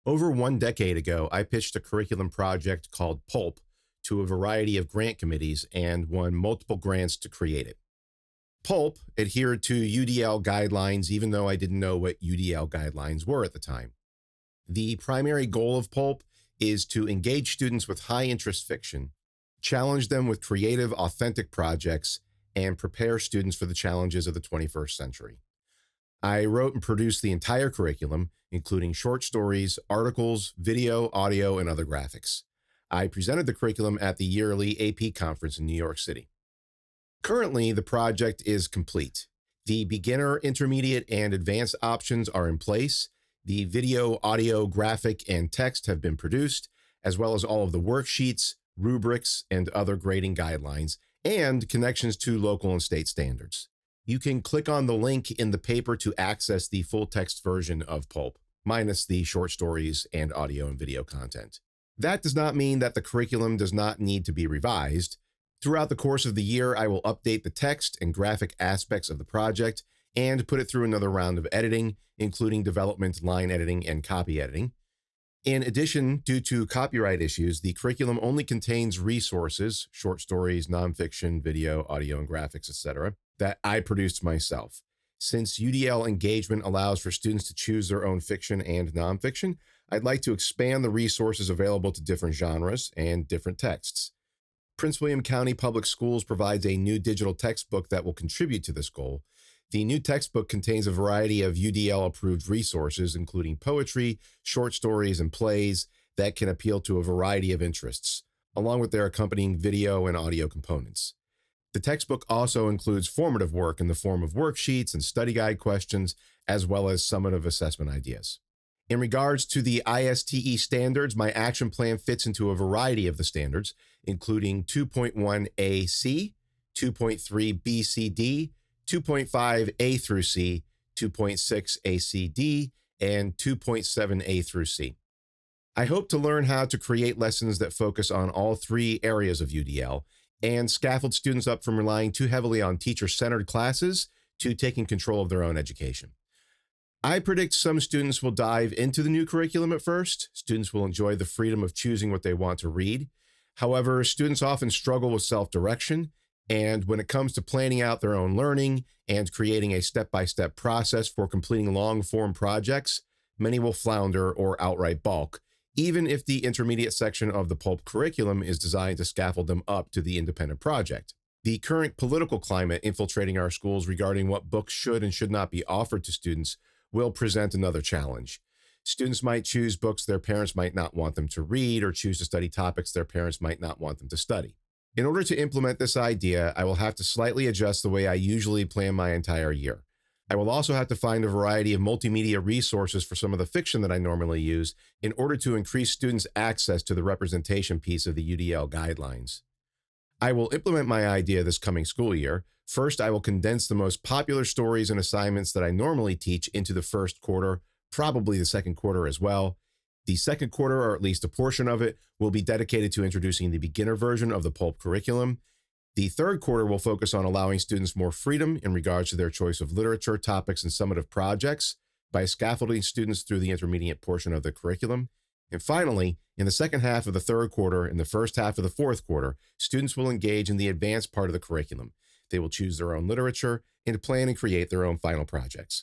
Over 1 decade ago, I pitched a curriculum project called Pulp to a variety of grant committees and won multiple grants to create it. Pulp adhered to UDL guidelines, even though I didn't know what UDL guidelines were at the time. The primary goal of Pulp is to engage students with high interest fiction, challenge them with creative, authentic projects, and prepare students for the challenges of the 21st century. I wrote and produced the entire curriculum, including short stories, articles, video, audio, and other graphics. I presented the curriculum at the yearly AP conference in New York City. Currently, the project is complete. The beginner, intermediate, and advanced options are in place. The video, audio, graphic, and text have been produced, as well as all of the worksheets, rubrics, and other grading guidelines, and connections to local and state standards. You can click on the link in the paper to access the full text version of Pulp, minus the short stories and audio and video content. That does not mean that the curriculum does not need to be revised. Throughout the course of the year, I will update the text and graphic aspects of the project and put it through another round of editing, including development, line editing, and copy editing. In addition, due to copyright issues, the curriculum only contains resources, short stories, nonfiction, video, audio, and graphics, etc., that I produced myself. Since UDL engagement allows for students to choose their own fiction and nonfiction, I'd like to expand the resources available to different genres and different texts. Prince William County Public Schools provides a new digital textbook that will contribute to this goal. The new textbook contains a variety of UDL-approved resources, including poetry, short stories, and plays that can appeal to a variety of interests, along with their accompanying video and audio components. The textbook also includes formative work in the form of worksheets and study guide questions, as well as summative assessment ideas. In regards to the ISTE standards, my action plan fits into a variety of the standards, including 2.1 AC, 2.3 BCD, 2.5 A through C, 2.6 ACD, and 2.7 A through C. I hope to learn how to create lessons that focus on all three areas of UDL and scaffold students up from relying too heavily on teacher-centered classes to taking control of their own education. I predict some students will dive into the new curriculum at first. Students will enjoy the freedom of choosing what they want to read. However, students often struggle with self-direction, and when it comes to planning out their own learning and creating a step-by-step process for completing long-form projects, many will flounder or outright balk, even if the intermediate section of the Pulp curriculum is designed to scaffold them up to the independent project. The current political climate infiltrating our schools regarding what books should and should not be offered to students will present another challenge. Students might choose books their parents might not want them to read or choose to study topics their parents might not want them to study. In order to implement this idea, I will have to slightly adjust the way I usually plan my entire year. I will also have to find a variety of multimedia resources for some of the fiction that I normally use in order to increase students' access to the representation piece of the UDL guidelines. I will implement my idea this coming school year. First, I will condense the most popular stories and assignments that I normally teach into the first quarter, probably the second quarter as well. The second quarter, or at least a portion of it, will be dedicated to introducing the beginner version of the Pulp curriculum. The third quarter will focus on allowing students more freedom in regards to their choice of literature, topics, and summative projects by scaffolding students through the intermediate portion of the curriculum. And finally, in the second half of the third quarter and the first half of the fourth quarter, students will engage in the advanced part of the curriculum. They will choose their own literature and plan and create their own final projects.